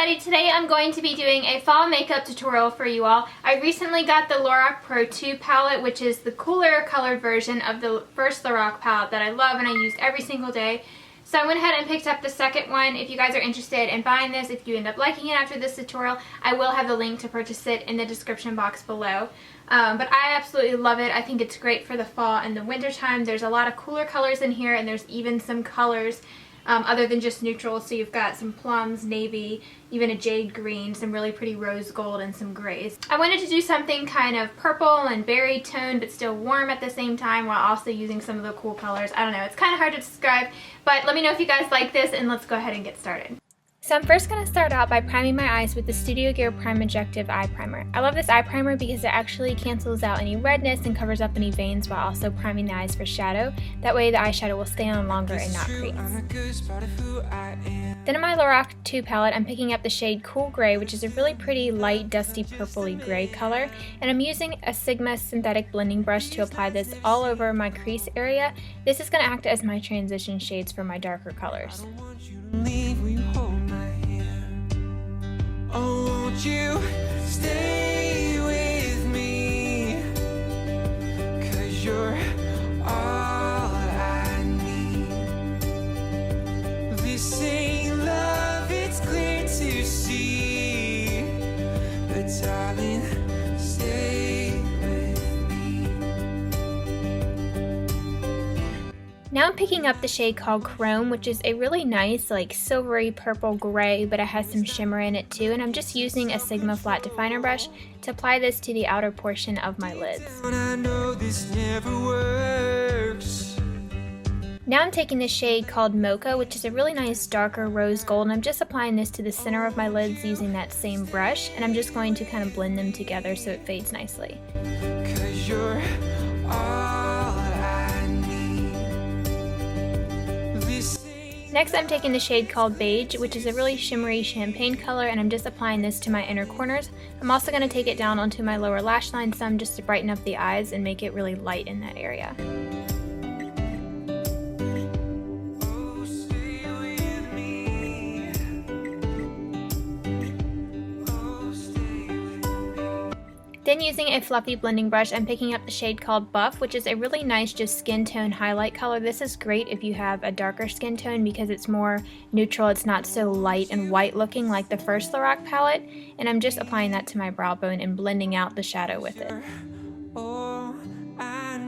everybody, today I'm going to be doing a fall makeup tutorial for you all. I recently got the Lorac Pro 2 palette, which is the cooler colored version of the first Lorac palette that I love and I use every single day. So I went ahead and picked up the second one. If you guys are interested in buying this, if you end up liking it after this tutorial, I will have the link to purchase it in the description box below. But I absolutely love it. I think it's great for the fall and the winter time. There's a lot of cooler colors in here, and there's even some colors other than just neutral. So you've got some plums, navy, even a jade green, some really pretty rose gold, and some grays. I wanted to do something kind of purple and berry toned but still warm at the same time while also using some of the cool colors. I don't know, it's kind of hard to describe, but let me know if you guys like this and let's go ahead and get started. So I'm first going to start out by priming my eyes with the Studio Gear Prime Objective Eye Primer. I love this eye primer because it actually cancels out any redness and covers up any veins while also priming the eyes for shadow. That way the eyeshadow will stay on longer and not crease. Then in my Lorac 2 palette, I'm picking up the shade Cool Gray, which is a really pretty light dusty purpley gray color. And I'm using a Sigma synthetic blending brush to apply this all over my crease area. This is going to act as my transition shades for my darker colors. Oh, won't you stay with me? 'Cause you're all I need. This ain't love, it's clear to see. But darling, stay with me. Now I'm picking up the shade called Chrome, which is a really nice like silvery purple gray, but it has some shimmer in it too, and I'm just using a Sigma flat definer brush to apply this to the outer portion of my lids. I know this never works. Now I'm taking the shade called Mocha, which is a really nice darker rose gold, and I'm just applying this to the center of my lids using that same brush, and I'm just going to kind of blend them together so it fades nicely. 'Cause you're all I need. Next I'm taking the shade called Beige, which is a really shimmery champagne color, and I'm just applying this to my inner corners. I'm also going to take it down onto my lower lash line some just to brighten up the eyes and make it really light in that area. Then using a fluffy blending brush, I'm picking up the shade called Buff, which is a really nice just skin tone highlight color. This is great if you have a darker skin tone because it's more neutral. It's not so light and white looking like the first Lorac palette. And I'm just applying that to my brow bone and blending out the shadow with it.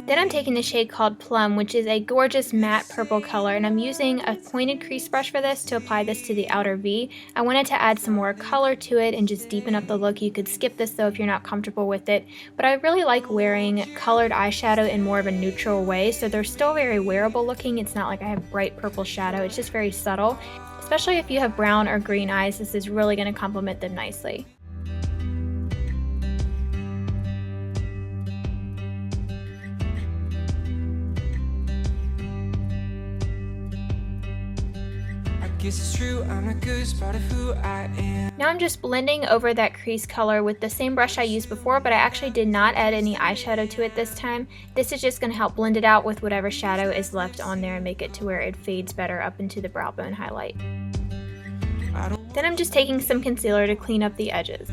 Then I'm taking the shade called Plum, which is a gorgeous matte purple color, and I'm using a pointed crease brush for this to apply this to the outer V. I wanted to add some more color to it and just deepen up the look. You could skip this though if you're not comfortable with it, but I really like wearing colored eyeshadow in more of a neutral way, so they're still very wearable looking. It's not like I have bright purple shadow, it's just very subtle. Especially if you have brown or green eyes, this is really going to complement them nicely. Guess it's true, I'm a good spot of who I am. Now I'm just blending over that crease color with the same brush I used before, but I actually did not add any eyeshadow to it this time. This is just going to help blend it out with whatever shadow is left on there and make it to where it fades better up into the brow bone highlight. Then I'm just taking some concealer to clean up the edges.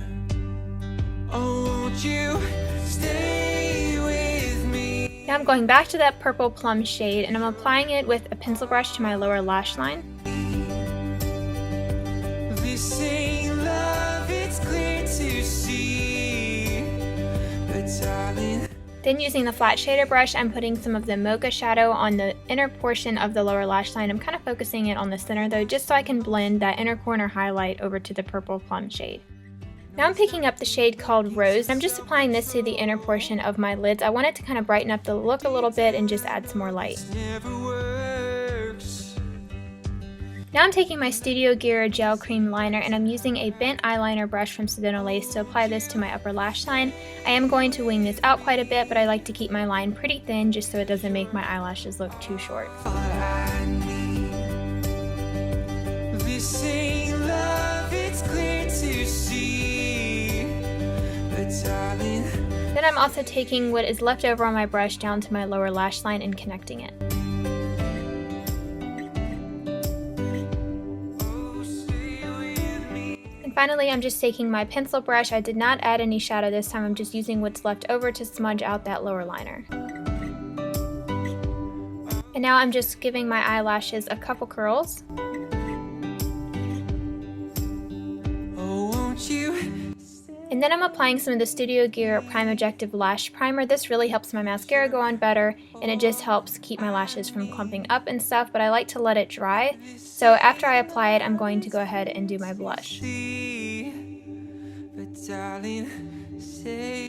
Oh, won't you stay with me? Now I'm going back to that purple plum shade and I'm applying it with a pencil brush to my lower lash line. This ain't love, it's clear to see. But darling, then using the flat shader brush, I'm putting some of the Mocha shadow on the inner portion of the lower lash line. I'm kind of focusing it on the center though, just so I can blend that inner corner highlight over to the purple plum shade. Now I'm picking up the shade called Rose. I'm just applying this to the inner portion of my lids. I wanted to kind of brighten up the look a little bit and just add some more light. Now I'm taking my Studio Gear Gel Cream Liner and I'm using a bent eyeliner brush from Sedona Lace to apply this to my upper lash line. I am going to wing this out quite a bit, but I like to keep my line pretty thin just so it doesn't make my eyelashes look too short. This ain't love, it's clear to see. But darling, Then I'm also taking what is left over on my brush down to my lower lash line and connecting it. Finally, I'm just taking my pencil brush. I did not add any shadow this time. I'm just using what's left over to smudge out that lower liner. And now I'm just giving my eyelashes a couple curls. Oh, won't you? And then I'm applying some of the Studio Gear Prime Objective Lash Primer. This really helps my mascara go on better, and it just helps keep my lashes from clumping up and stuff, but I like to let it dry. So after I apply it, I'm going to go ahead and do my blush.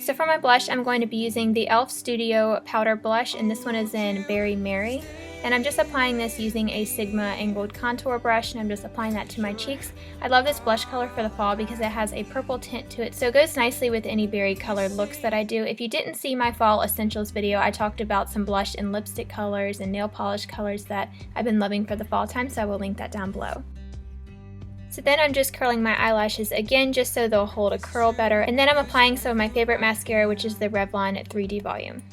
So for my blush, I'm going to be using the e.l.f. Studio Powder Blush, and this one is in Berry Mary. And I'm just applying this using a Sigma angled contour brush, and I'm just applying that to my cheeks. I love this blush color for the fall because it has a purple tint to it, so it goes nicely with any berry colored looks that I do. If you didn't see my fall essentials video, I talked about some blush and lipstick colors and nail polish colors that I've been loving for the fall time, so I will link that down below. So then I'm just curling my eyelashes again just so they'll hold a curl better, and then I'm applying some of my favorite mascara, which is the Revlon 3D Volume.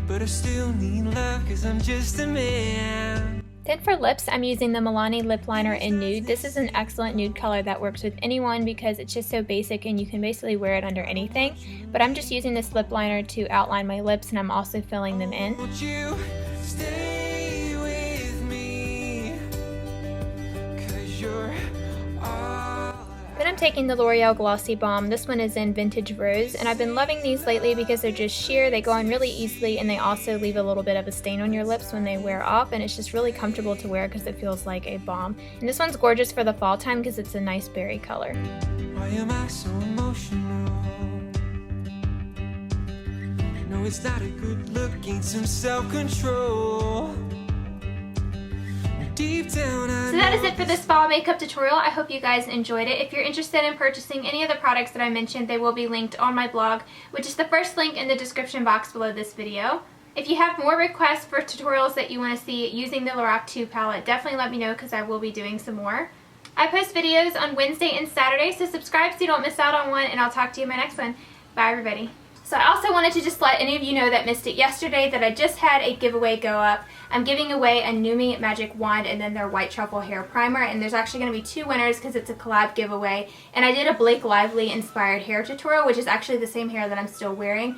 But I still need love 'cause I'm just a man. Then for lips, I'm using the Milani Lip Liner in Nude. This is an excellent nude color that works with anyone because it's just so basic and you can basically wear it under anything. But I'm just using this lip liner to outline my lips, and I'm also filling them in. Won't you stay with me? 'Cause you're all Then I'm taking the L'Oreal Glossy Balm. This one is in Vintage Rose, and I've been loving these lately because they're just sheer, they go on really easily, and they also leave a little bit of a stain on your lips when they wear off, and it's just really comfortable to wear because it feels like a balm. And this one's gorgeous for the fall time because it's a nice berry color. Why am I so emotional? No, it's not a good look, gain some self-control. Deep down I So that is it for this fall makeup tutorial. I hope you guys enjoyed it. If you're interested in purchasing any of the products that I mentioned, they will be linked on my blog, which is the first link in the description box below this video. If you have more requests for tutorials that you want to see using the Lorac 2 palette, definitely let me know because I will be doing some more. I post videos on Wednesday and Saturday, so subscribe so you don't miss out on one, and I'll talk to you in my next one. Bye everybody. So I also wanted to just let any of you know that missed it yesterday that I just had a giveaway go up. I'm giving away a Numi Magic Wand and then their White Truffle Hair Primer, and there's actually going to be 2 winners because it's a collab giveaway. And I did a Blake Lively inspired hair tutorial, which is actually the same hair that I'm still wearing.